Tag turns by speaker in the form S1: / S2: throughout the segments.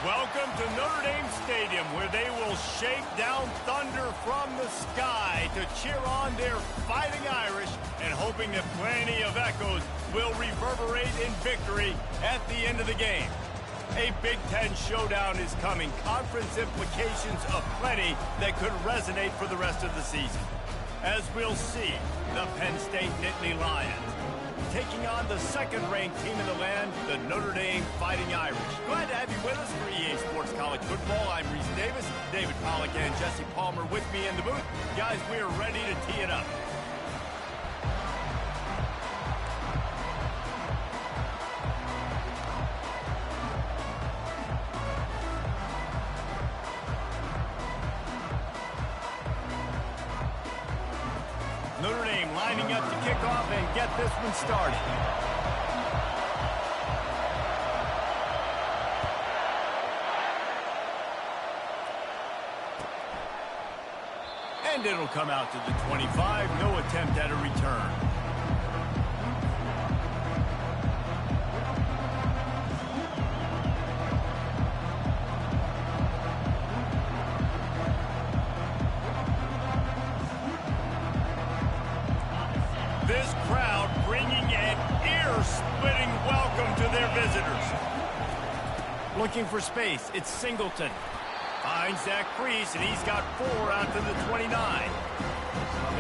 S1: Welcome to Notre Dame Stadium, where they will shake down thunder from the sky to cheer on their Fighting Irish and hoping that plenty of echoes will reverberate in victory at the end of the game. A Big Ten showdown is coming, conference implications aplenty that could resonate for the rest of the season. As we'll see, the Penn State Nittany Lions taking on the second-ranked team in the land, the Notre Dame Fighting Irish. Glad to have you with us for EA Sports College Football. I'm Reese Davis, David Pollack and Jesse Palmer with me in the booth. Guys, we are ready to tee it up. Notre Dame lining up to kick off and get this one started. And it'll come out to the 25. No attempt at a return. This crowd bringing an ear-splitting welcome to their visitors. Looking for space, it's Singleton. Finds Zach Priest, and he's got 4 out to the 29.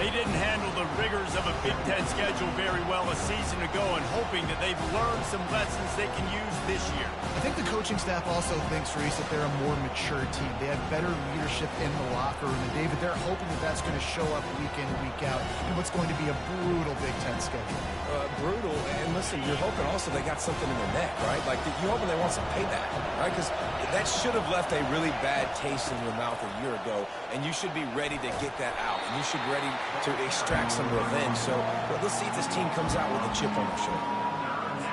S1: They didn't handle the rigors of a Big Ten schedule very well a season ago, and hoping that they've learned some lessons they can use this year.
S2: I think the coaching staff also thinks, Reese, that they're a more mature team. They have better leadership in the locker room. And, David, they're hoping that that's going to show up week in, week out in what's going to be a brutal Big Ten schedule.
S3: Brutal. And, listen, you're hoping also they got something in their neck, right? Like, you're hoping they want some payback, right? Because that should have left a really bad taste in your mouth a year ago, and you should be ready to get that out. And you should be ready to extract some revenge. So let's see if this team comes out with a chip on their shoulder.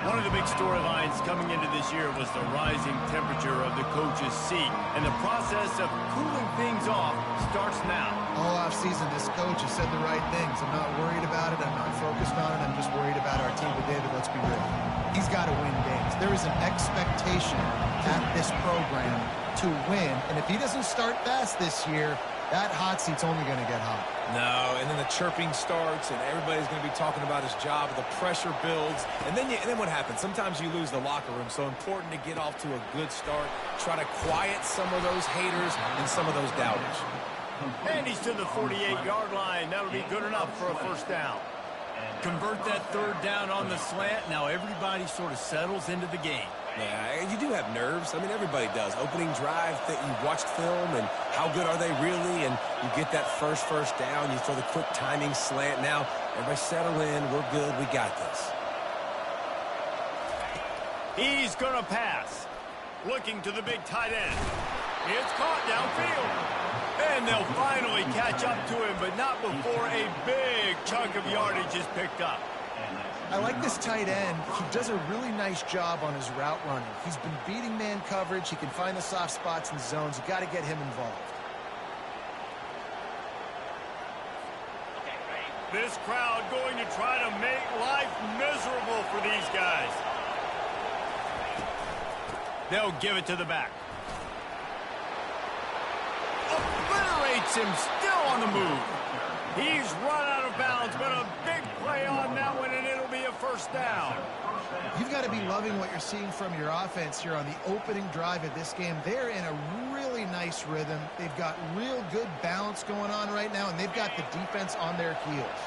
S1: One of the big storylines coming into this year was the rising temperature of the coach's seat, and the process of cooling things off starts now.
S2: All offseason, this coach has said the right things. I'm not worried about it. I'm not focused on it. I'm just worried about our team. But, David, let's be real. He's got to win games. There is an expectation at this program to win, and if he doesn't start fast this year, that hot seat's only going to get hot.
S3: No, and then the chirping starts, and everybody's going to be talking about his job. The pressure builds, and then what happens? Sometimes you lose the locker room, so important to get off to a good start. Try to quiet some of those haters and some of those doubters.
S1: And he's to the 48-yard line. That'll be good enough for a first down. Convert that third down on the slant. Now everybody sort of settles into the game.
S3: Yeah, you do have nerves. I mean, everybody does. Opening drive, that you watched film, and how good are they really? And you get that first down. You throw the quick timing slant. Now, everybody settle in. We're good. We got this.
S1: He's going to pass. Looking to the big tight end. It's caught downfield. And they'll finally catch up to him, but not before a big chunk of yardage is picked up.
S2: I like this tight end. He does a really nice job on his route running. He's been beating man coverage. He can find the soft spots and zones. You got to get him involved.
S1: This crowd going to try to make life miserable for these guys. They'll give it to the back. Obliterates him, still on the move. He's run out of bounds, but a big play on that one, and it'll be a first down.
S2: You've got to be loving what you're seeing from your offense here on the opening drive of this game. They're in a really nice rhythm. They've got real good balance going on right now, and they've got the defense on their heels.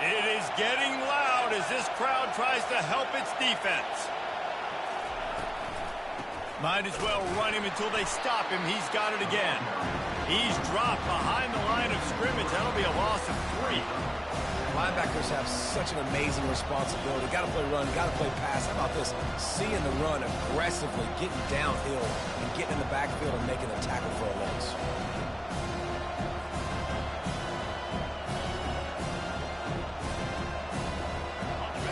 S1: It is getting loud as this crowd tries to help its defense. Might as well run him until they stop him. He's got it again. He's dropped behind the line of scrimmage. That'll be a loss of 3.
S3: Linebackers have such an amazing responsibility. Got to play run, got to play pass. How about this? Seeing the run aggressively, getting downhill, and getting in the backfield and making a tackle for a loss.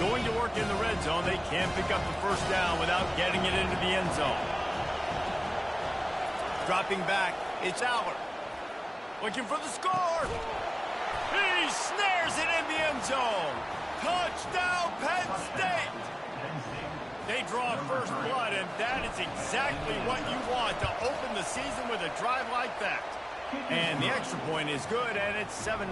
S1: Going to work in the red zone. They can't pick up the first down without getting it into the end zone. Dropping back, it's Aller. Looking for the score. He snares it in the end zone. Touchdown, Penn State. They they draw first blood, and that is exactly what you want to open the season with a drive like that. And the extra point is good, and it's 7-0.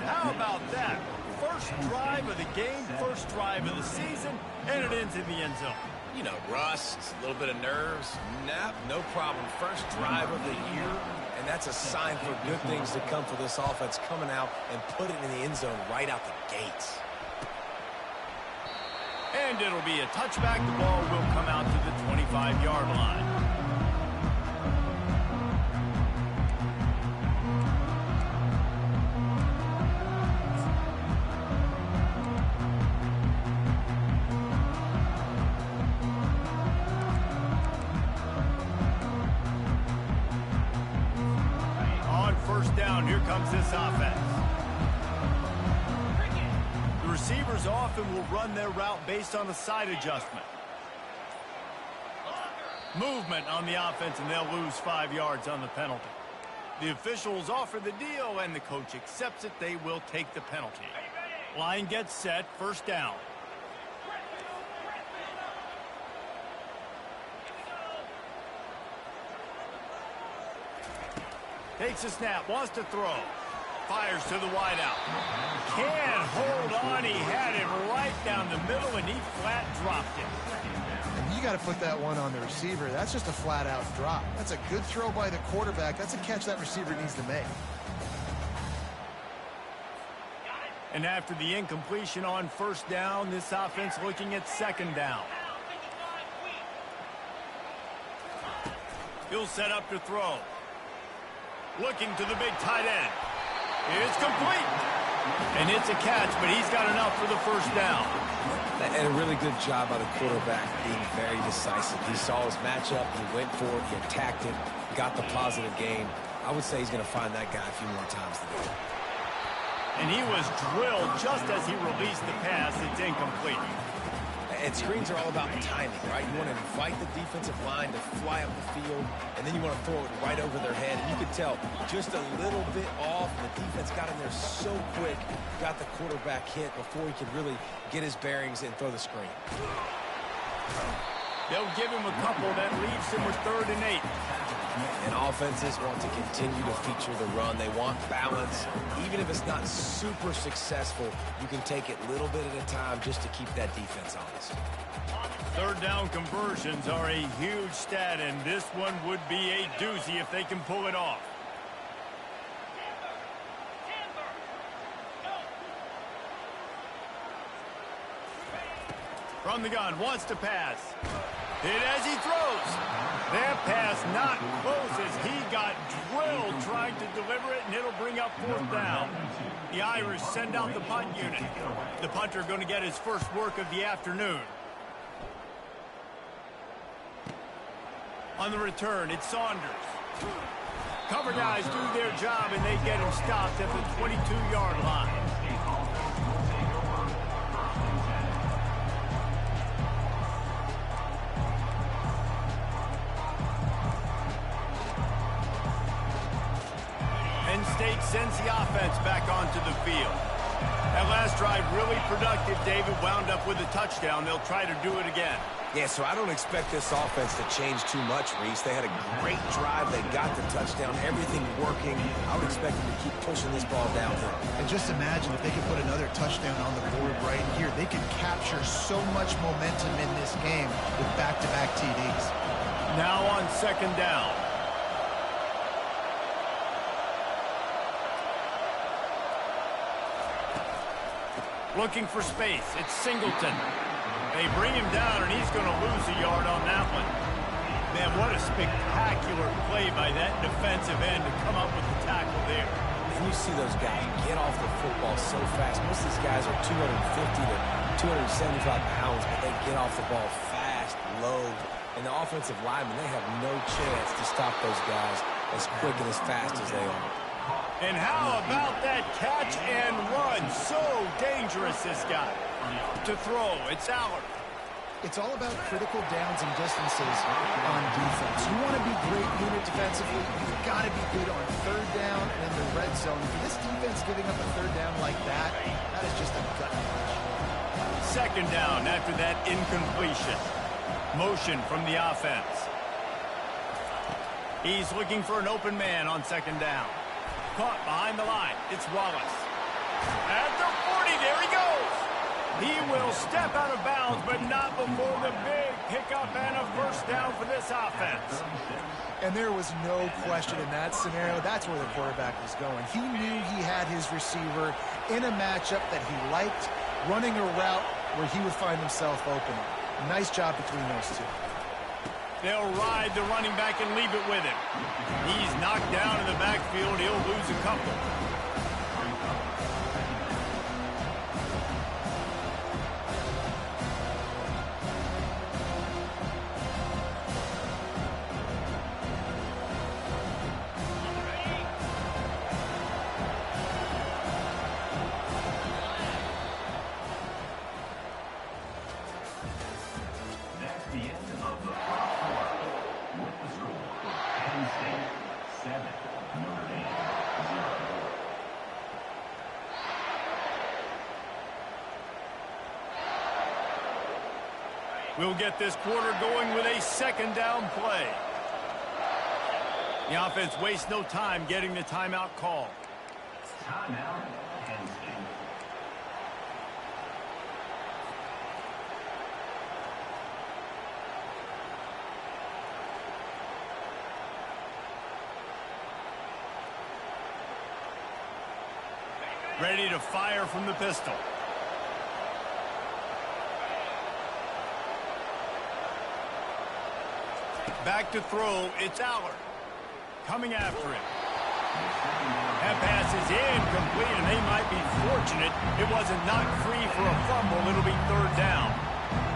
S1: How about that? First drive of the game, first drive of the season, and it ends in the end zone.
S3: You know, rust, a little bit of nerves. Nah, no problem. First drive of the year, and that's a sign for good things to come for this offense coming out and put it in the end zone right out the gates.
S1: And it'll be a touchback. The ball will come out to the 25-yard line. Here comes this offense. The receivers often will run their route based on a side adjustment. Movement on the offense, and they'll lose 5 yards on the penalty. The officials offer the deal, and the coach accepts it. They will take the penalty. Line gets set, first down. Takes a snap, wants to throw. Fires to the wideout. Can't hold on. He had it right down the middle, and he flat dropped it.
S2: And you got to put that one on the receiver. That's just a flat-out drop. That's a good throw by the quarterback. That's a catch that receiver needs to make.
S1: And after the incompletion on first down, this offense looking at second down. He'll set up to throw. Looking to the big tight end. It's complete. And it's a catch, but he's got enough for the first down.
S3: And a really good job by the quarterback being very decisive. He saw his matchup, he went for it, he attacked it, got the positive gain. I would say he's going to find that guy a few more times today.
S1: And he was drilled just as he released the pass. It's incomplete.
S3: And screens are all about timing, right? You want to invite the defensive line to fly up the field, and then you want to throw it right over their head. And you could tell just a little bit off, and the defense got in there so quick, got the quarterback hit before he could really get his bearings and throw the screen.
S1: They'll give him a couple. That leaves him with 3rd and 8.
S3: And offenses want to continue to feature the run. They want balance. Even if it's not super successful, you can take it little bit at a time just to keep that defense honest.
S1: 3rd down conversions are a huge stat, and this one would be a doozy if they can pull it off. From the gun, wants to pass. Hit as he throws. That pass not close as he got drilled trying to deliver it, and it'll bring up 4th down. The Irish send out the punt unit. The punter going to get his first work of the afternoon. On the return, it's Saunders. Cover guys do their job, and they get him stopped at the 22-yard line. State sends the offense back onto the field. That last drive really productive. David wound up with a touchdown. They'll try to do it again.
S3: Yeah, so I don't expect this offense to change too much, Reese. They had a great drive. They got the touchdown. Everything working. I would expect them to keep pushing this ball downhill.
S2: And just imagine if they could put another touchdown on the board right here. They could capture so much momentum in this game with back-to-back TDs.
S1: Now on 2nd down. Looking for space. It's Singleton. They bring him down, and he's going to lose a yard on that one. Man, what a spectacular play by that defensive end to come up with the tackle there.
S3: And you see those guys get off the football so fast. Most of these guys are 250 to 275 pounds, but they get off the ball fast, low. And the offensive linemen, they have no chance to stop those guys as quick and as fast as they are.
S1: And how about that catch and run? So dangerous, this guy. To throw, it's Allard.
S2: It's all about critical downs and distances on defense. You want to be great unit defensively, you've got to be good on 3rd down and in the red zone. For this defense giving up a 3rd down like that, that is just a gut punch.
S1: second down after that incompletion. Motion from the offense. He's looking for an open man on second down. Caught behind the line. It's Wallace. At the 40, there he goes. He will step out of bounds, but not before the big pickup and a first down for this offense.
S2: And there was no question in that scenario. That's where the quarterback was going. He knew he had his receiver in a matchup that he liked, running a route where he would find himself open. Nice job between those two.
S1: They'll ride the running back and leave it with him. He's knocked down in the backfield. He'll lose a couple. We'll get this quarter going with a second down play. The offense wastes no time getting the timeout call.
S4: Timeout, Penn State.
S1: Ready to fire from the pistol. Back to throw, it's Allard. Coming after him. That pass is incomplete, and they might be fortunate it wasn't knocked free for a fumble. It'll be third down.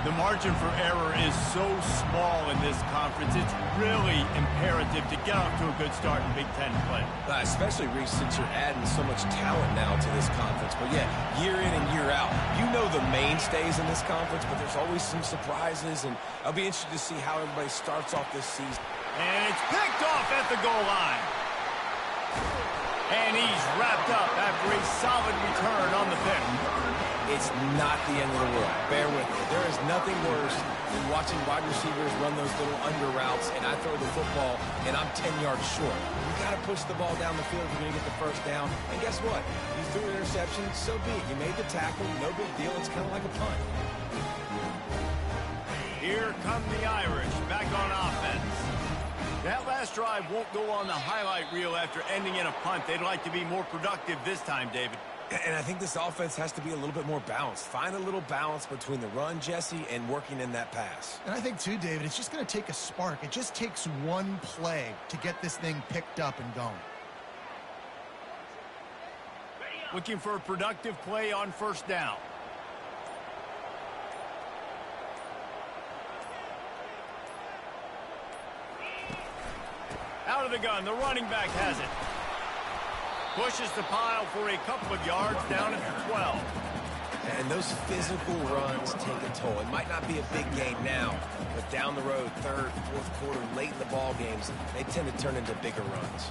S1: The margin for error is so small in this conference. It's really imperative to get off to a good start in Big Ten play.
S3: Especially, Reese, since you're adding so much talent now to this conference. But, yeah, year in and year out, you know the mainstays in this conference, but there's always some surprises, and I'll be interested to see how everybody starts off this season.
S1: And it's picked off at the goal line. And he's wrapped up after a solid return on the pick.
S3: It's not the end of the world. Bear with me. There is nothing worse than watching wide receivers run those little under routes, and I throw the football, and I'm 10 yards short. You got to push the ball down the field if you're going to get the first down. And guess what? You threw an interception, so be it. You made the tackle, no big deal. It's kind of like a punt.
S1: Here come the Irish, back on offense. That last drive won't go on the highlight reel after ending in a punt. They'd like to be more productive this time, David.
S3: And I think this offense has to be a little bit more balanced. Find a little balance between the run, Jesse, and working in that pass.
S2: And I think, too, David, it's just going to take a spark. It just takes one play to get this thing picked up and going.
S1: Looking for a productive play on first down. Out of the gun, the running back has it. Pushes the pile for a couple of yards down at the 12.
S3: And those physical runs take a toll. It might not be a big gain now, but down the road, third, fourth quarter, late in the ball games, they tend to turn into bigger runs.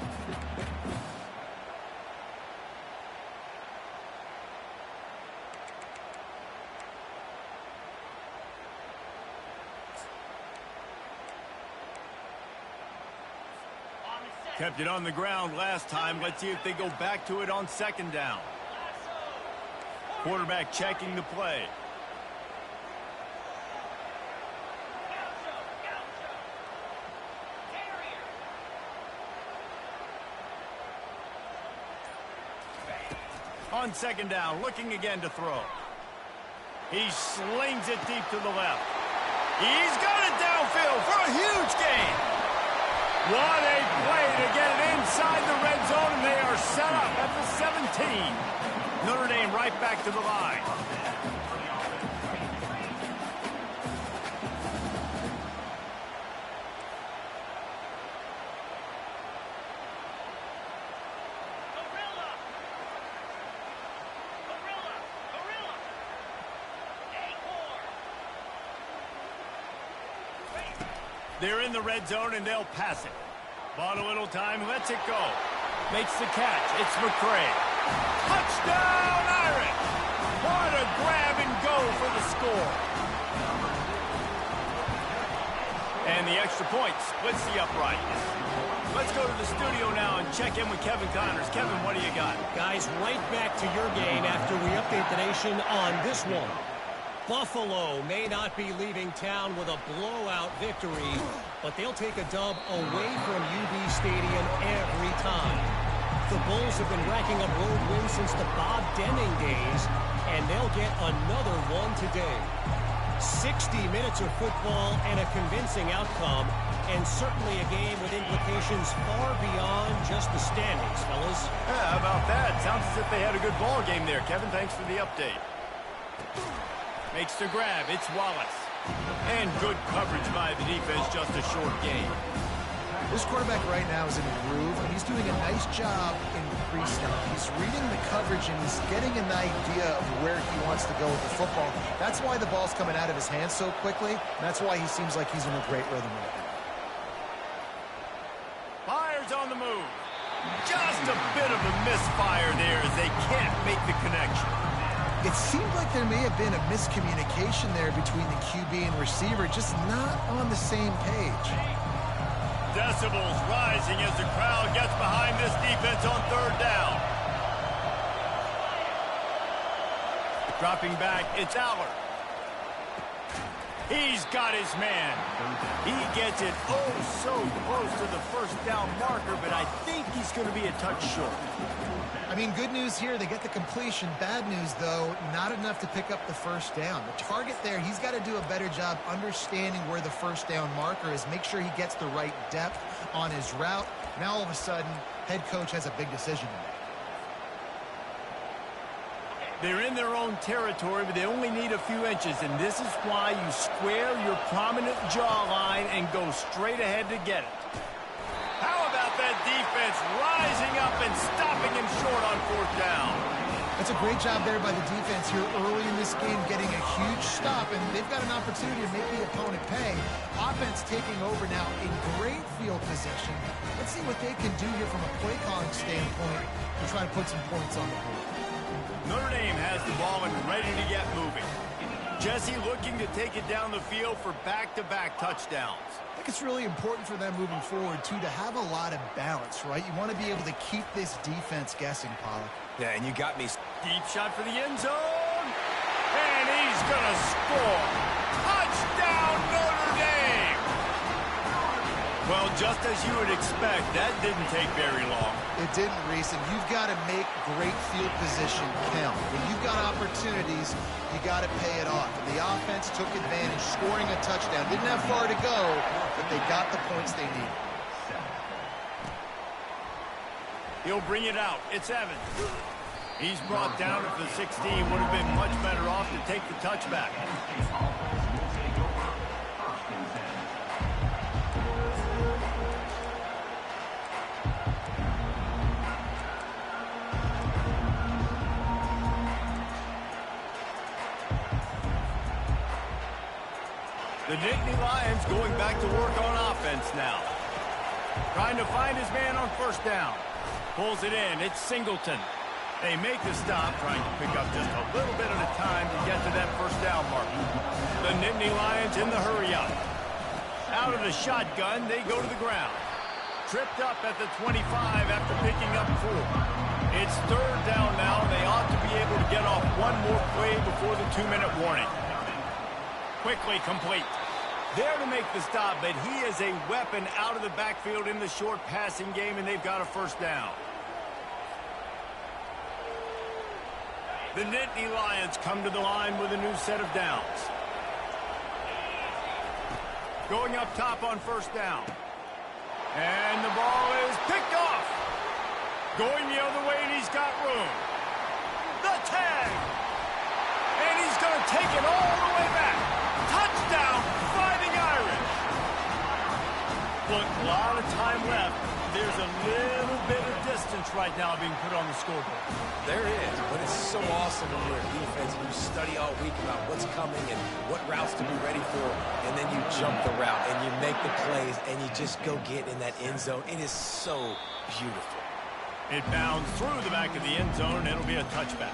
S1: Kept it on the ground last time. Let's see if they go back to it on second down. Quarterback checking the play. On second down, looking again to throw. He slings it deep to the left. He's got it downfield for a huge gain. What a play to get it inside the red zone, and they are set up at the 17. Notre Dame right back to the line. They're in the red zone, and they'll pass it. Bought a little time, lets it go. Makes the catch. It's McCray. Touchdown, Irish! What a grab and go for the score. the extra point splits the upright. Let's go to the studio now and check in with Kevin Connors. Kevin, what do you got?
S5: Guys, right back to your game after we update the nation on this one. Buffalo may not be leaving town with a blowout victory, but they'll take a dub away from UB Stadium every time. The Bulls have been racking up road wins since the Bob Deming days, and they'll get another one today. 60 minutes of football and a convincing outcome, and certainly a game with implications far beyond just the standings, fellas.
S1: Yeah, how about that? Sounds as if they had a good ball game there. Kevin, thanks for the update. Makes the grab. It's Wallace. And good coverage by the defense, just a short game.
S2: This quarterback right now is in a groove, and he's doing a nice job in pre-snap. He's reading the coverage, and he's getting an idea of where he wants to go with the football. That's why the ball's coming out of his hands so quickly, and that's why he seems like he's in a great rhythm right now.
S1: Fires on the move. Just a bit of a misfire there as they can't make the connection.
S2: It seemed like there may have been a miscommunication there between the QB and receiver, just not on the same page.
S1: Decibels rising as the crowd gets behind this defense on third down. Dropping back, it's Aller. He's got his man. He gets it oh so close to the first down marker, but I think he's going to be a touch short.
S2: I mean, good news here, they get the completion. Bad news, though, not enough to pick up the first down. The target there, he's got to do a better job understanding where the first down marker is, make sure he gets the right depth on his route. Now, all of a sudden, head coach has a big decision to make.
S1: They're in their own territory, but they only need a few inches, and this is why you square your prominent jawline and go straight ahead to get it. How about that defense rising up and stopping him short on fourth down?
S2: That's a great job there by the defense here early in this game, getting a huge stop, and they've got an opportunity to make the opponent pay. Offense taking over now in great field position. Let's see what they can do here from a play calling standpoint to try to put some points on the board.
S1: Notre Dame has the ball and ready to get moving. Jesse looking to take it down the field for back-to-back touchdowns.
S2: I think it's really important for them moving forward, too, to have a lot of balance, right? You want to be able to keep this defense guessing, Pollock.
S3: Yeah, and you got me.
S1: Deep shot for the end zone. And he's going to score. Touchdown, Notre Dame! Well, just as you would expect, that didn't take very long.
S2: It didn't, Reese, and you've got to make great field position count. When you've got opportunities, you got to pay it off. And the offense took advantage, scoring a touchdown. Didn't have far to go, but they got the points they needed.
S1: He'll bring it out. It's Evans. He's brought down at the 16. Would have been much better off to take the touchback. The Nittany Lions going back to work on offense now. Trying to find his man on first down. Pulls it in. It's Singleton. They make the stop, trying to pick up just a little bit at a time to get to that first down mark. The Nittany Lions in the hurry up. Out of the shotgun, they go to the ground. Tripped up at the 25 after picking up 4. It's third down now, and they ought to be able to get off one more play before the 2-minute warning. Quickly complete. There to make the stop, but he is a weapon out of the backfield in the short passing game, and they've got a first down. The Nittany Lions come to the line with a new set of downs. Going up top on first down. And the ball is picked off. Going the other way, and he's got room. The tag. And he's going to take it all the way back. Touchdown, Fighting Irish. Look, a lot of time left. There's a little bit of distance right now being put on the scoreboard.
S3: There is, but it's so awesome when you're a defense and you study all week about what's coming and what routes to be ready for, and then you jump the route and you make the plays and you just go get in that end zone. It is so beautiful.
S1: It bounds through the back of the end zone, and it'll be a touchback.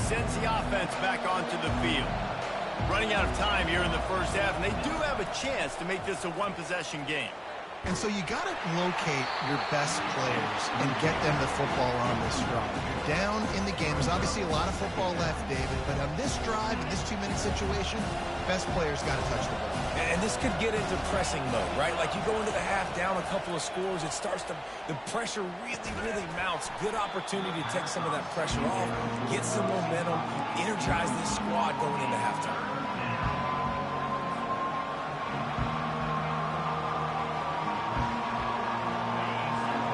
S1: sends the offense back onto the field. Running out of time here in the first half, and they do have a chance to make this a one-possession game.
S2: And so you got to locate your best players and get them the football on this drive. You're down in the game. There's obviously a lot of football left, David, but on this drive, in this 2-minute situation, best players got to touch the ball.
S3: And this could get into pressing mode, right? Like you go into the half down a couple of scores, it starts to, the pressure really mounts. Good opportunity to take some of that pressure off, get some momentum, energize this squad going into halftime.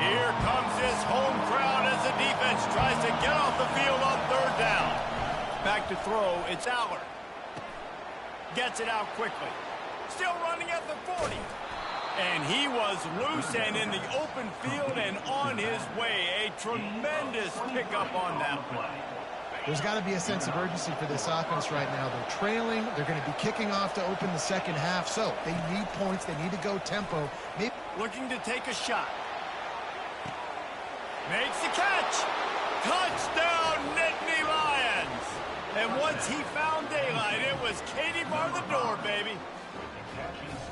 S1: Here comes this home crowd as the defense tries to get off the field on third down. Back to throw, it's Aller. Gets it out quickly. Still running at the 40. And he was loose and in the open field and on his way. A tremendous pickup on that play.
S2: There's got to be a sense of urgency for this offense right now. They're trailing. They're going to be kicking off to open the second half. So they need points. They need to go tempo. Maybe
S1: looking to take a shot. Makes the catch. Touchdown, Nittany Lions. And once he found daylight, it was Katie bar the door, baby.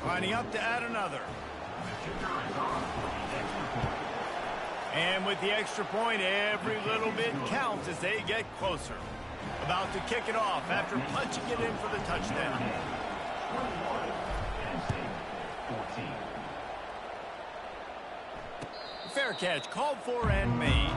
S1: Lining up to add another. And with the extra point, every little bit counts as they get closer. About to kick it off after punching it in for the touchdown. Fair catch called for and made.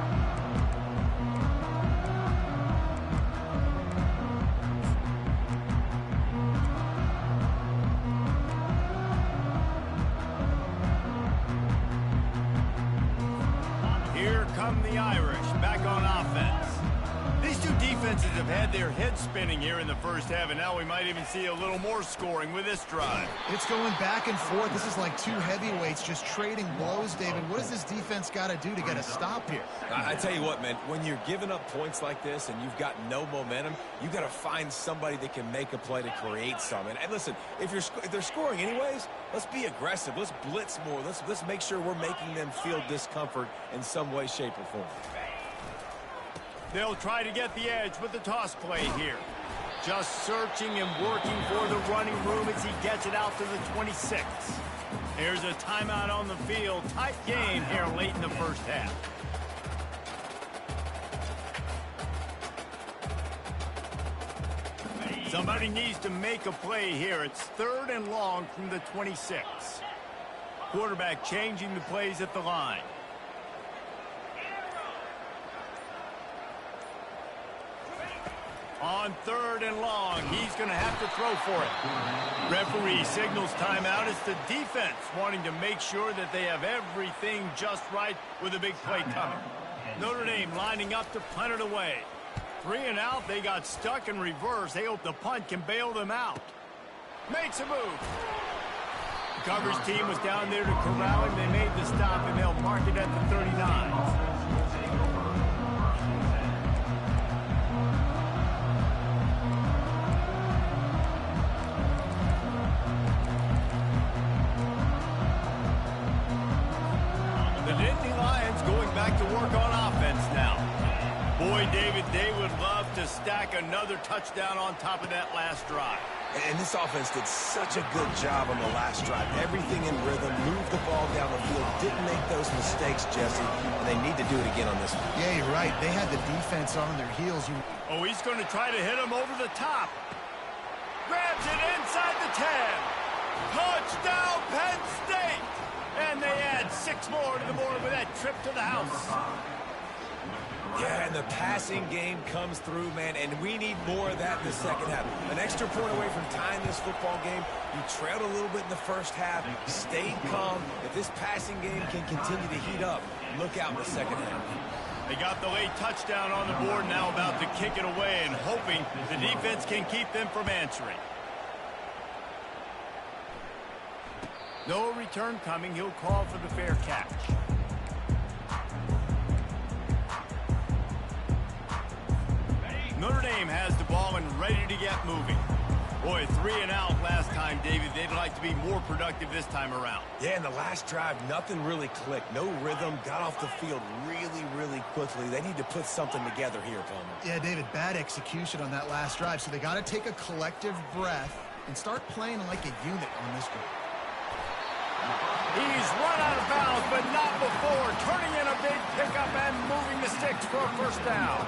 S1: Here come the Irish back on offense. These two defenses have had their heads spinning here in the first half, and now we might even see a little more scoring with this drive.
S2: it's going back and forth. This is like two heavyweights just trading blows, David. What does this defense got to do to get a stop here?
S3: I tell you what, man, when you're giving up points like this and you've got no momentum, you got to find somebody that can make a play to create some. And listen, if they're scoring anyways, let's be aggressive. Let's blitz more. Let's make sure we're making them feel discomfort in some way, shape, or form.
S1: They'll try to get the edge with the toss play here. Just searching and working for the running room as he gets it out to the 26. Here's a timeout on the field. Tight game here late in the first half. Somebody needs to make a play here. It's 3rd and long from the 26. Quarterback changing the plays at the line. On 3rd and long, he's going to have to throw for it. Referee signals timeout. It's the defense wanting to make sure that they have everything just right with a big play coming. Notre Dame lining up to punt it away. 3 and out, they got stuck in reverse. They hope the punt can bail them out. Makes a move. The coverage team was down there to corral him. They made the stop, and they'll mark it at the 39. Back to work on offense now. Boy, David, they would love to stack another touchdown on top of that last drive.
S3: And this offense did such a good job on the last drive. Everything in rhythm, moved the ball down the field, didn't make those mistakes, Jesse, and they need to do it again on this one.
S2: Yeah, you're right. They had the defense on their heels.
S1: Oh, he's going to try to hit him over the top. Grabs it inside the 10. Touchdown, Penn State! And they add 6 more to the board with that trip to the house.
S3: Yeah, and the passing game comes through, man, and we need more of that in the second half. An extra point away from tying this football game. You trailed a little bit in the first half, stayed calm. If this passing game can continue to heat up, look out in the second half.
S1: They got the late touchdown on the board, now about to kick it away and hoping the defense can keep them from answering. No return coming. He'll call for the fair catch. Notre Dame has the ball and ready to get moving. Boy, 3 and out last time, David. They'd like to be more productive this time around.
S3: Yeah, in the last drive, nothing really clicked. No rhythm, got off the field really quickly. They need to put something together here, Palmer.
S2: Yeah, David, bad execution on that last drive, so they got to take a collective breath and start playing like a unit on this one.
S1: He's run out of bounds, but not before. Turning in a big pickup and moving the sticks for a first down.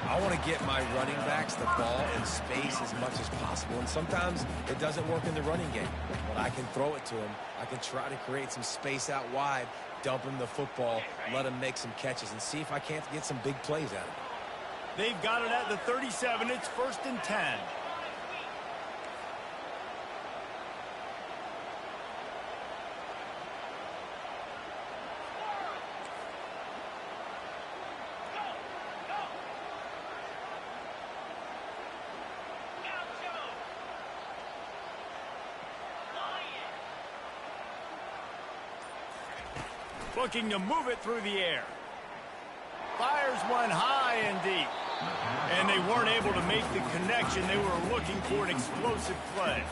S3: I want to get my running backs the ball in space as much as possible, and sometimes it doesn't work in the running game. But I can throw it to him. I can try to create some space out wide, dump him the football, let him make some catches, and see if I can't get some big plays out of him.
S1: They've got it at the 37. It's 1st and 10. Looking to move it through the air. Fires one high and deep. And they weren't able to make the connection. They were looking for an explosive play.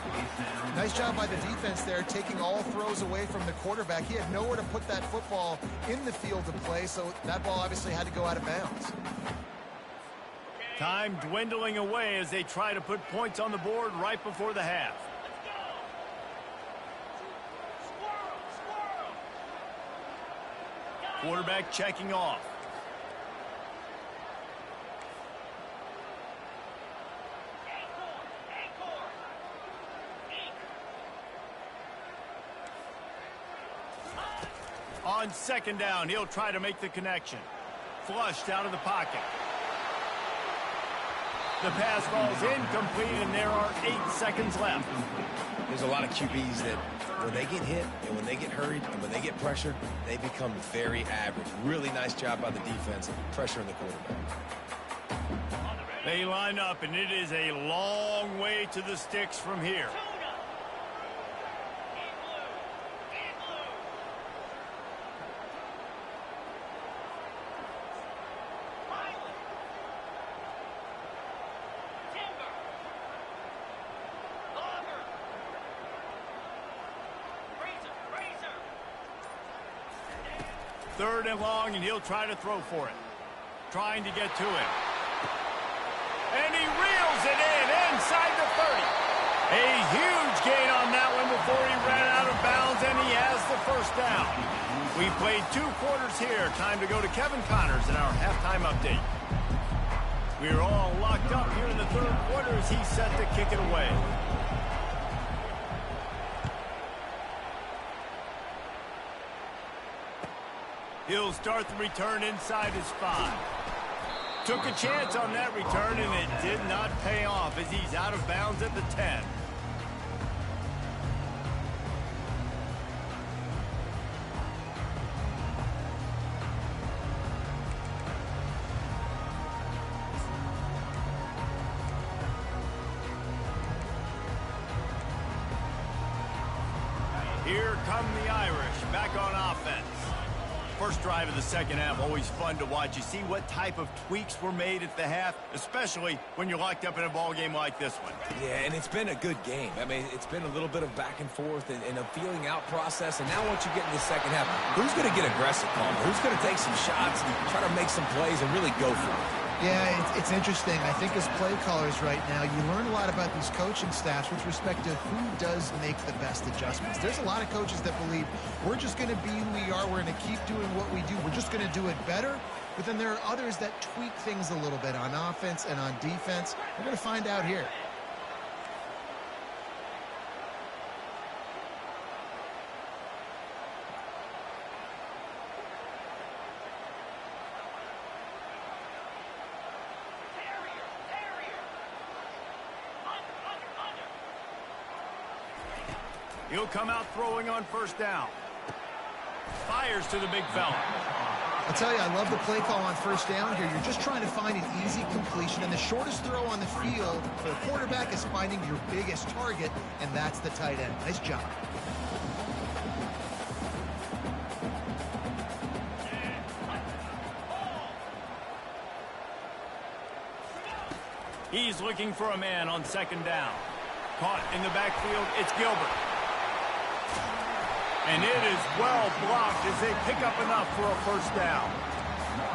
S2: Nice job by the defense there, taking all throws away from the quarterback. He had nowhere to put that football in the field to play, so that ball obviously had to go out of bounds.
S1: Time dwindling away as they try to put points on the board right before the half. Quarterback checking off. On 2nd down, he'll try to make the connection. Flushed out of the pocket. The pass falls incomplete, and there are 8 seconds left.
S3: There's a lot of QBs that when they get hit and when they get hurried and when they get pressured, they become very average. Really nice job by the defense pressuring the quarterback.
S1: They line up, and it is a long way to the sticks from here. Third and long, and he'll try to throw for it. Trying to get to it. And he reels it in inside the 30. A huge gain on that one before he ran out of bounds, and he has the first down. We played 2 quarters here. Time to go to Kevin Connors in our halftime update. We're all locked up here in the 3rd quarter as he's set to kick it away. He'll start the return inside his 5. Took a chance on that return, and it did not pay off as he's out of bounds at the 10. Here come the Irish back on offense. First drive of the 2nd half, always fun to watch. You see what type of tweaks were made at the half, especially when you're locked up in a ball game like this one.
S3: Yeah, and it's been a good game. I mean, it's been a little bit of back and forth and a feeling out process. And now once you get in the 2nd half, who's going to get aggressive, Palmer? Who's going to take some shots and try to make some plays and really go for it?
S2: Yeah, it's interesting. I think as play callers right now, you learn a lot about these coaching staffs with respect to who does make the best adjustments. There's a lot of coaches that believe we're just going to be who we are. We're going to keep doing what we do. We're just going to do it better. But then there are others that tweak things a little bit on offense and on defense. We're going to find out here.
S1: He'll come out throwing on 1st down. Fires to the big fella.
S2: I'll tell you, I love the play call on 1st down here. You're just trying to find an easy completion, and the shortest throw on the field for a quarterback is finding your biggest target, and that's the tight end. Nice job.
S1: He's looking for a man on 2nd down. Caught in the backfield, it's Gilbert. And it is well blocked as they pick up enough for a first down.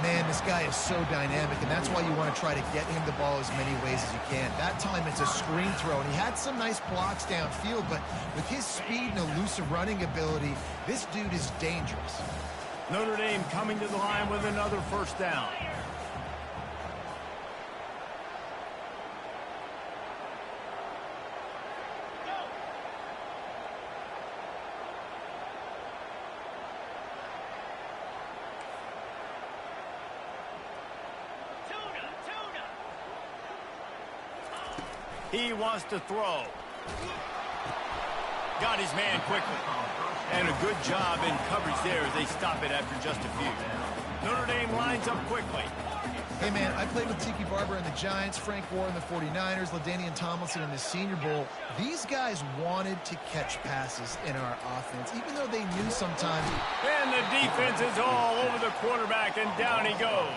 S2: Man, this guy is so dynamic, and that's why you want to try to get him the ball as many ways as you can. That time it's a screen throw, and he had some nice blocks downfield, but with his speed and elusive running ability, this dude is dangerous.
S1: Notre Dame coming to the line with another first down. He wants to throw. Got his man quickly. And a good job in coverage there as they stop it after just a few. Notre Dame lines up quickly.
S2: Hey, man, I played with Tiki Barber and the Giants, Frank Warren the 49ers, LaDainian Tomlinson in the Senior Bowl. These guys wanted to catch passes in our offense, even though they knew sometimes.
S1: And the defense is all over the quarterback, and down he goes.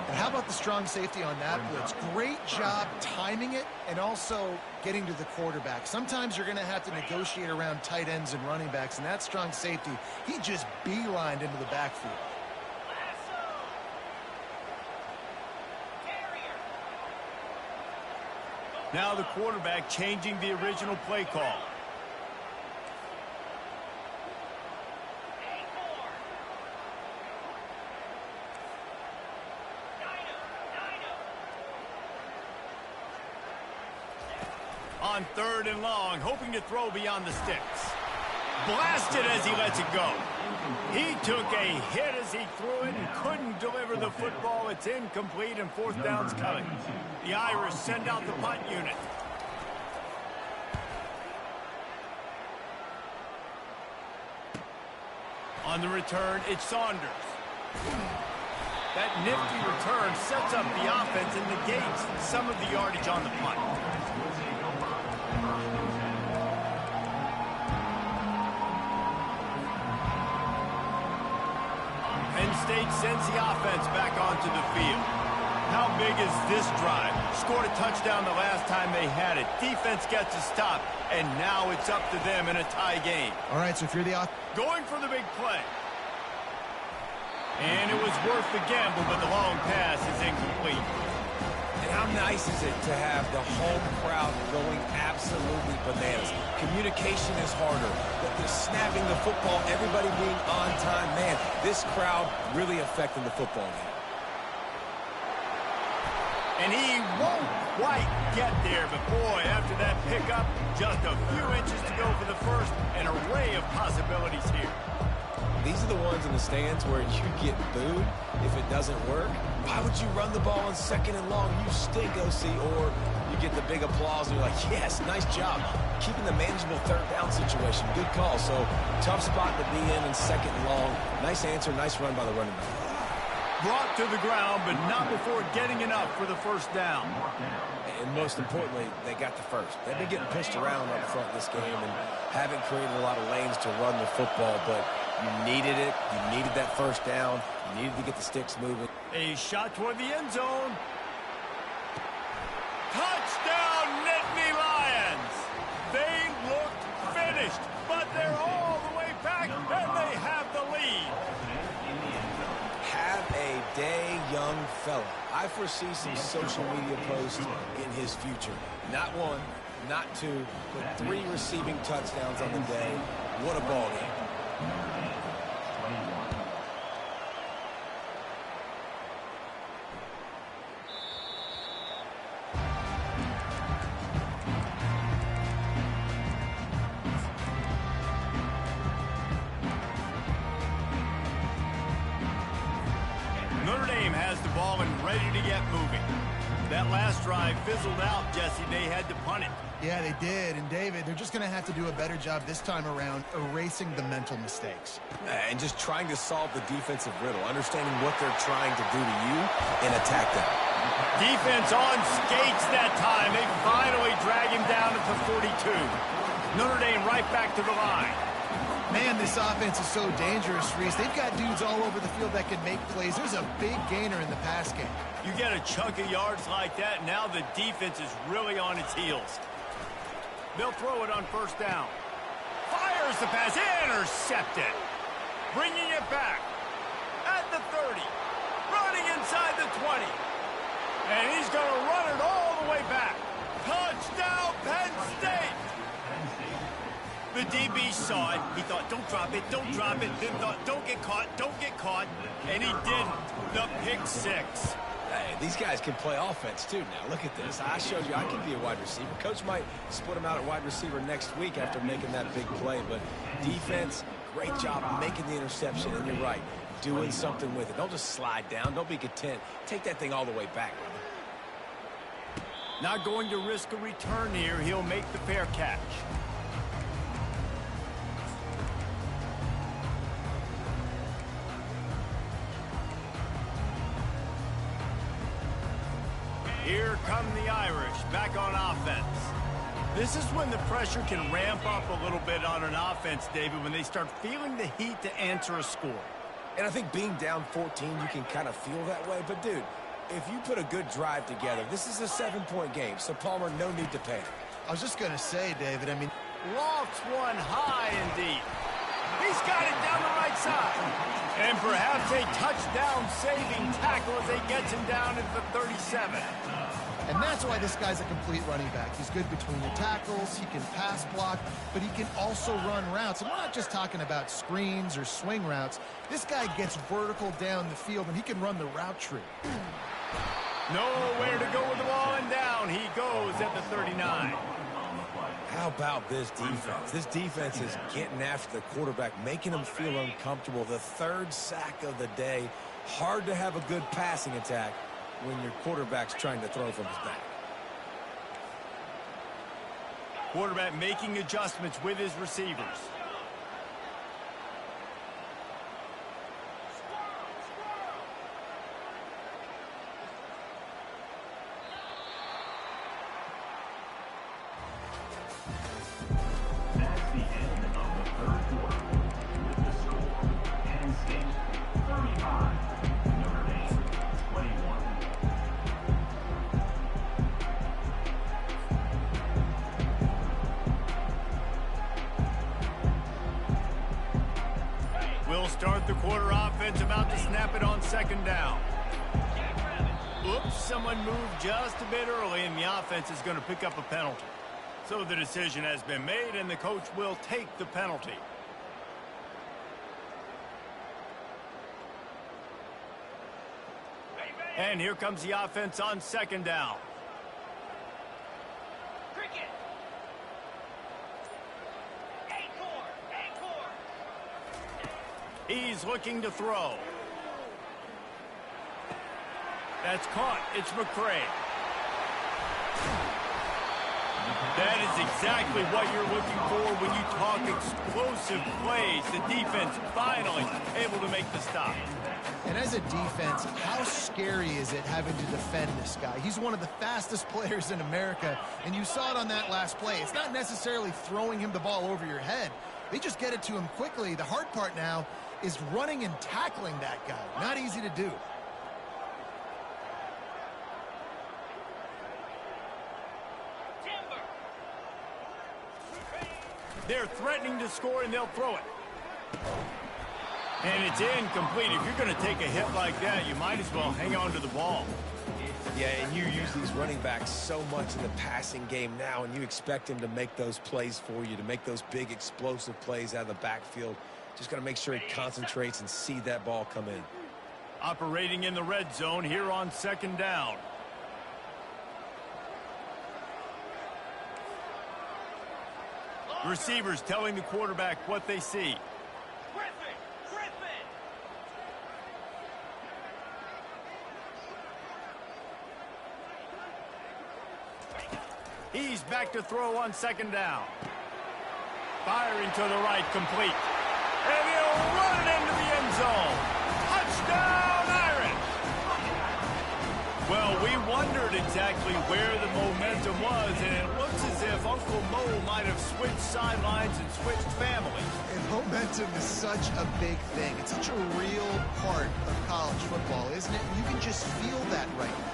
S2: And how about the strong safety on that blitz? Great job timing it and also getting to the quarterback. Sometimes you're going to have to negotiate around tight ends and running backs, and that strong safety, he just beelined into the backfield.
S1: Now the quarterback changing the original play call. On 3rd and long, hoping to throw beyond the sticks. Blasted as he lets it go. He took a hit as he threw it and couldn't deliver the football. It's incomplete and 4th down's coming. The Irish send out the punt unit. On the return, it's Saunders. That nifty return sets up the offense and negates some of the yardage on the punt. Penn State sends the offense back onto the field. How big is this drive? Scored a touchdown the last time they had it. Defense gets a stop, and now it's up to them in a tie game.
S2: All right, so if you're the
S1: going for the big play. And it was worth the gamble, but the long pass is incomplete.
S3: And how nice is it to have the home crowd going absolutely bananas? Communication is harder, but the snapping the football, everybody being on time, man, this crowd really affecting the football game.
S1: And he won't quite get there, but boy, after that pickup, just a few inches to go for the first, an array of possibilities here.
S3: These are the ones in the stands where you get booed if it doesn't work. Why would you run the ball on 2nd and long? You stink, OC. Or you get the big applause and you're like, yes, nice job. Keeping the manageable 3rd down situation. Good call. So tough spot to be in 2nd and long. Nice answer, nice run by the running back.
S1: Brought to the ground, but not before getting enough for the first down.
S3: And most importantly, they got the first. They've been getting pushed around up front this game and haven't created a lot of lanes to run the football, but you needed it. You needed that first down. You needed to get the sticks moving.
S1: A shot toward the end zone. Touchdown, Nittany Lions! They looked finished, but they're all the way back, and they have the lead.
S3: Have a day, young fella. I foresee some social media posts in his future. Not 1, not 2, but 3 receiving touchdowns on the day. What a ball game.
S1: Notre Dame has the ball and ready to get moving. That last drive fizzled out, Jesse. They had to punt it.
S2: Yeah, they did. And, David, they're just going to have to do a better job this time around erasing the mental mistakes.
S3: And just trying to solve the defensive riddle, understanding what they're trying to do to you and attack them.
S1: Defense on skates that time. They finally drag him down at the 42. Notre Dame right back to the line.
S2: Man, this offense is so dangerous, Reese. They've got dudes all over the field that can make plays. There's a big gainer in the pass game.
S1: You get a chunk of yards like that, now the defense is really on its heels. They'll throw it on first down. Fires the pass, intercepted. Bringing it back at the 30. Running inside the 20. And he's going to run it all the way back. Touchdown, Penn State! The DB saw it. He thought, don't drop it, don't drop it. Then thought, don't get caught, don't get caught. And he didn't. The pick six.
S3: Hey, these guys can play offense, too, now. Look at this. I showed you I can be a wide receiver. Coach might split him out at wide receiver next week after making that big play. But defense, great job making the interception. And you're right, doing something with it. Don't just slide down. Don't be content. Take that thing all the way back, brother.
S1: Not going to risk a return here. He'll make the fair catch. Here come the Irish, back on offense. This is when the pressure can ramp up a little bit on an offense, David, when they start feeling the heat to answer a score.
S3: And I think being down 14, you can kind of feel that way. But, dude, if you put a good drive together, this is a 7-point game. So, Palmer, no need to panic.
S2: I was just going to say, David, I mean...
S1: Lofts one high indeed. He's got it down the right side. And perhaps a touchdown-saving tackle as they get him down at the 37.
S2: And that's why this guy's a complete running back. He's good between the tackles, he can pass block, but he can also run routes. And we're not just talking about screens or swing routes. This guy gets vertical down the field, and he can run the route tree.
S1: Nowhere to go with the ball, and down he goes at the 39.
S3: How about this defense? This defense is getting after the quarterback, making him feel uncomfortable. The third sack of the day. Hard to have a good passing attack when your quarterback's trying to throw from his back.
S1: Quarterback making adjustments with his receivers.
S4: That's the end of the third quarter. With the score, Penn State 35, Notre Dame 21.
S1: We'll start the quarter offense, about to snap it on second down. Oops, someone moved just a bit early, and the offense is going to pick up a penalty. So the decision has been made, and the coach will take the penalty. And here comes the offense on second down. He's looking to throw. That's caught. It's McCray. That is exactly what you're looking for when you talk explosive plays. The defense finally able to make the stop.
S2: And as a defense, how scary is it having to defend this guy? He's one of the fastest players in America, and you saw it on that last play. It's not necessarily throwing him the ball over your head. They just get it to him quickly. The hard part now is running and tackling that guy. Not easy to do.
S1: They're threatening to score, and they'll throw it. And it's incomplete. If you're going to take a hit like that, you might as well hang on to the ball.
S3: Yeah, and you use these running backs so much in the passing game now, and you expect him to make those plays for you, to make those big explosive plays out of the backfield. Just got to make sure he concentrates and see that ball come in.
S1: Operating in the red zone here on second down. Receivers telling the quarterback what they see. He's back to throw on second down. Firing to the right, complete. And he'll run it into the end zone. Touchdown, Irish! Well, we wondered exactly where the momentum was, and it looks as if Uncle Mo might have switched sidelines and switched families.
S2: And momentum is such a big thing. It's such a real part of college football, isn't it? And you can just feel that right now.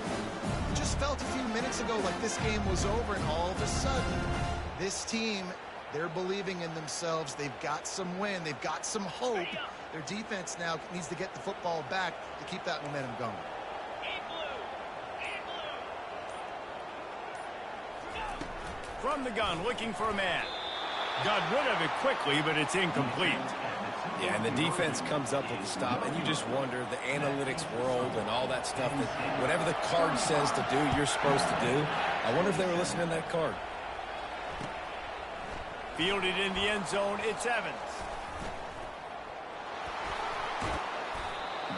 S2: It just felt a few minutes ago like this game was over, and all of a sudden, This team, they're believing in themselves. They've got some win. They've got some hope. Their defense now needs to get the football back to keep that momentum going.
S1: From the gun, looking for a man. Got rid of it quickly, but it's incomplete.
S3: Yeah, and the defense comes up with the stop, and you just wonder, the analytics world and all that stuff, that whatever the card says to do, you're supposed to do. I wonder if they were listening to that card.
S1: Fielded in the end zone, it's Evans.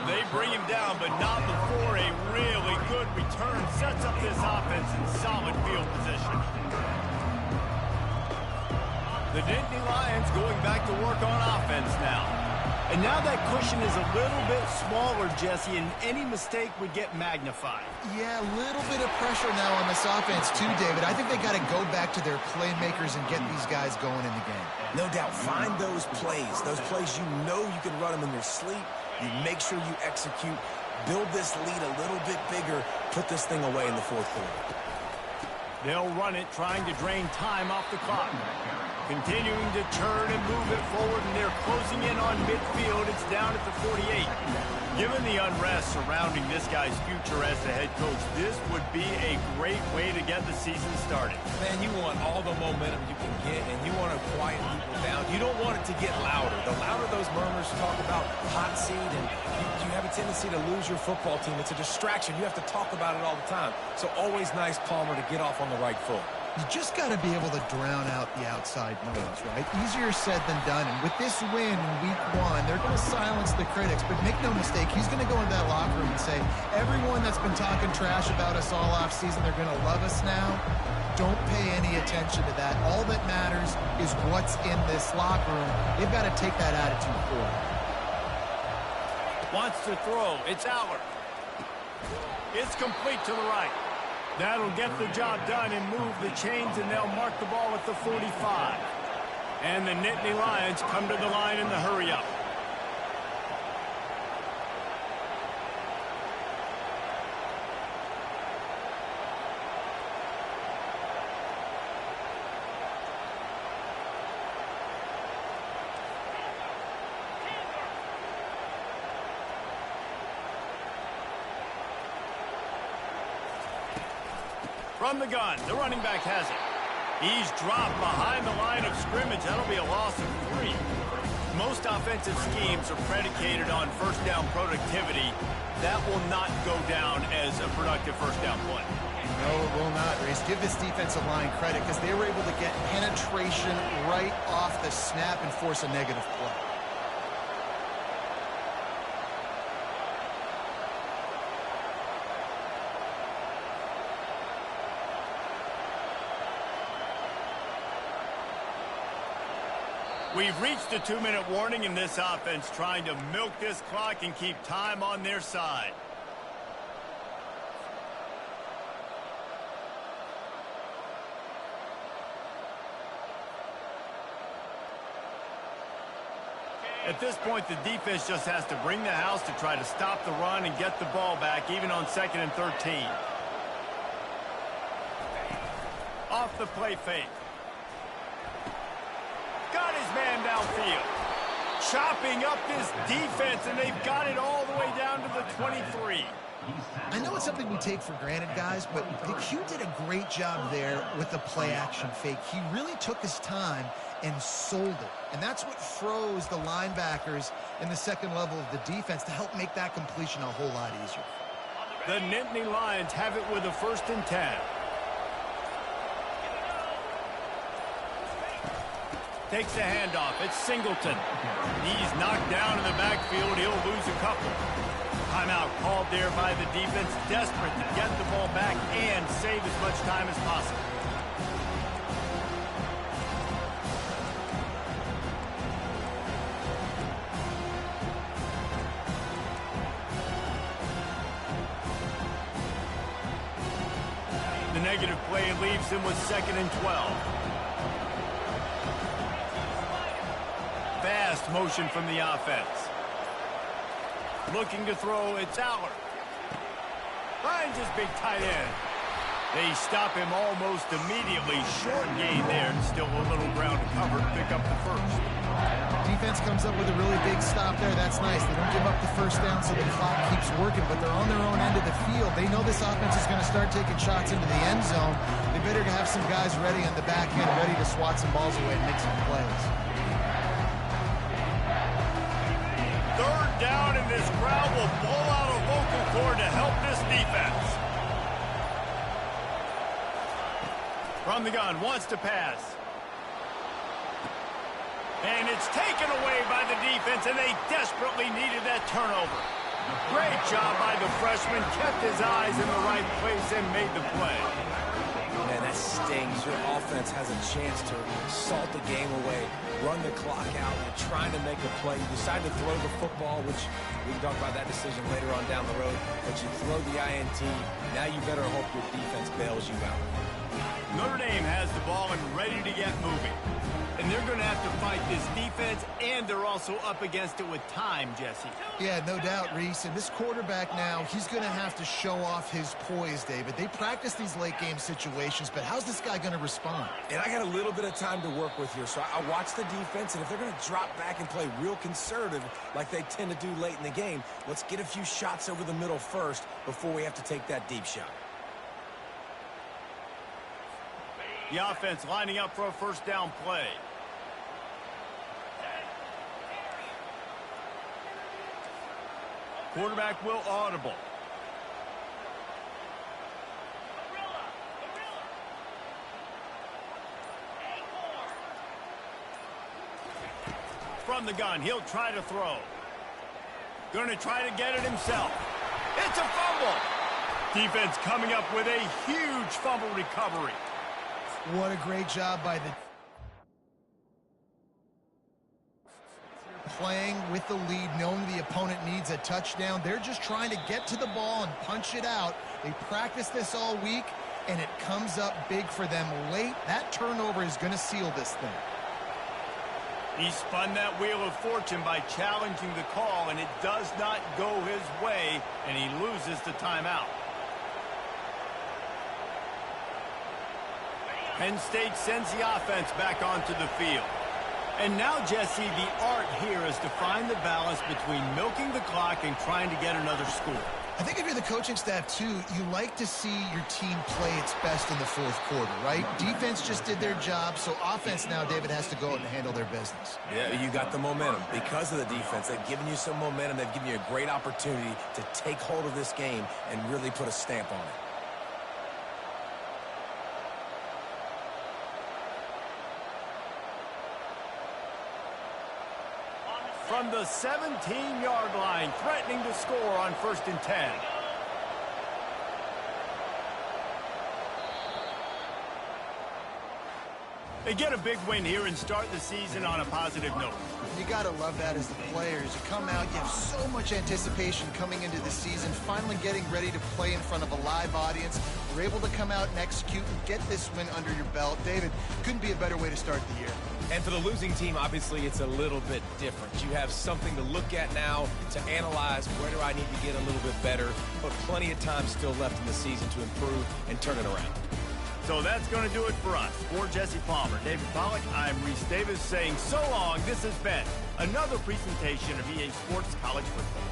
S1: They bring him down, but not before a really good return sets up this offense in solid field position. The Nittany Lions going back to work on offense now. And now that cushion is a little bit smaller, Jesse, and any mistake would get magnified.
S2: Yeah, a little bit of pressure now on this offense too, David. I think they got to go back to their playmakers and get these guys going in the game.
S3: No doubt. Find those plays you know you can run them in your sleep. You make sure you execute. Build this lead a little bit bigger. Put this thing away in the fourth quarter.
S1: They'll run it, trying to drain time off the clock. Continuing to turn and move it forward, and they're closing in on midfield. It's down at the 48. Given the unrest surrounding this guy's future as the head coach, this would be a great way to get the season started.
S3: Man, you want all the momentum you can get, and you want to quiet people down. You don't want it to get louder. The louder those murmurs talk about hot seat, and you have a tendency to lose your football team. It's a distraction. You have to talk about it all the time. So always nice, Palmer, to get off on the right foot.
S2: You just got to be able to drown out the outside noise, right? Easier said than done. And with this win in week 1, they're going to silence the critics. But make no mistake, he's going to go into that locker room and say, everyone that's been talking trash about us all off season, they're going to love us now. Don't pay any attention to that. All that matters is what's in this locker room. They've got to take that attitude forward.
S1: Wants to throw. It's Aller. It's complete to the right. That'll get the job done and move the chains, and they'll mark the ball at the 45. And the Nittany Lions come to the line in the hurry-up. From the gun, the running back has it. He's dropped behind the line of scrimmage. That'll be a loss of 3. Most offensive schemes are predicated on first down productivity. That will not go down as a productive first down play.
S2: No, it will not, Reese. Give this defensive line credit because they were able to get penetration right off the snap and force a negative play.
S1: We've reached a 2-minute warning in this offense, trying to milk this clock and keep time on their side. At this point, the defense just has to bring the house to try to stop the run and get the ball back, even on 2nd and 13. Off the play fake. Got his man downfield. Chopping up this defense, and they've got it all the way down to the 23.
S2: I know it's something we take for granted, guys, but Hugh did a great job there with the play-action fake. He really took his time and sold it. And that's what froze the linebackers in the second level of the defense to help make that completion a whole lot easier.
S1: The Nittany Lions have it with a 1st and 10. Takes the handoff. It's Singleton. He's knocked down in the backfield. He'll lose a couple. Timeout called there by the defense, desperate to get the ball back and save as much time as possible. The negative play leaves him with 2nd and 12. Fast motion from the offense. Looking to throw, it's Aller. Finds his big tight end. They stop him almost immediately. Short gain there, and still a little ground to cover to pick up the first.
S2: Defense comes up with a really big stop there. That's nice. They don't give up the first down, so the clock keeps working, but they're on their own end of the field. They know this offense is going to start taking shots into the end zone. They better have some guys ready on the back end, ready to swat some balls away and make some plays.
S1: Third down, and this crowd will blow out a vocal cord to help this defense. From the gun, wants to pass. And it's taken away by the defense, and they desperately needed that turnover. Great job by the freshman. Kept his eyes in the right place and made the play.
S3: Man, that stings. Your offense has a chance to salt the game away, run the clock out. You're trying to make a play. You decide to throw the football, which we can talk about that decision later on down the road, but you throw the INT. Now you better hope your defense bails you out.
S1: Notre Dame has the ball and ready to get moving. And they're going to have to fight this defense, and they're also up against it with time, Jesse.
S2: Yeah, no doubt, Reese. And this quarterback now, he's going to have to show off his poise, David. They practice these late-game situations, but how's this guy going to respond?
S3: And I got a little bit of time to work with here, so I watch the defense, and if they're going to drop back and play real conservative like they tend to do late in the game, let's get a few shots over the middle first before we have to take that deep shot.
S1: The offense lining up for a first down play. Quarterback will audible. From the gun, he'll try to throw. Going to try to get it himself. It's a fumble. Defense coming up with a huge fumble recovery.
S2: What a great job by the playing with the lead, knowing the opponent needs a touchdown. They're just trying to get to the ball and punch it out. They practice this all week, and it comes up big for them late. That turnover is going to seal this thing.
S1: He spun that wheel of fortune by challenging the call, and it does not go his way, and he loses the timeout. Penn State sends the offense back onto the field. And now, Jesse, the art here is to find the balance between milking the clock and trying to get another score.
S2: I think if you're the coaching staff, too, you like to see your team play its best in the fourth quarter, right? Defense just did their job, so offense now, David, has to go out and handle their business.
S3: Yeah, you got the momentum. Because of the defense, they've given you some momentum. They've given you a great opportunity to take hold of this game and really put a stamp on it.
S1: From the 17-yard line, threatening to score on 1st and 10. They get a big win here and start the season on a positive note.
S2: You got to love that as the players. You come out, you have so much anticipation coming into the season, finally getting ready to play in front of a live audience. You're able to come out and execute and get this win under your belt. David, couldn't be a better way to start the year.
S3: And for the losing team, obviously, it's a little bit different. You have something to look at now to analyze where do I need to get a little bit better, but plenty of time still left in the season to improve and turn it around.
S1: So that's going to do it for us. For Jesse Palmer, David Pollack, I'm Reese Davis saying so long. This has been another presentation of EA Sports College Football.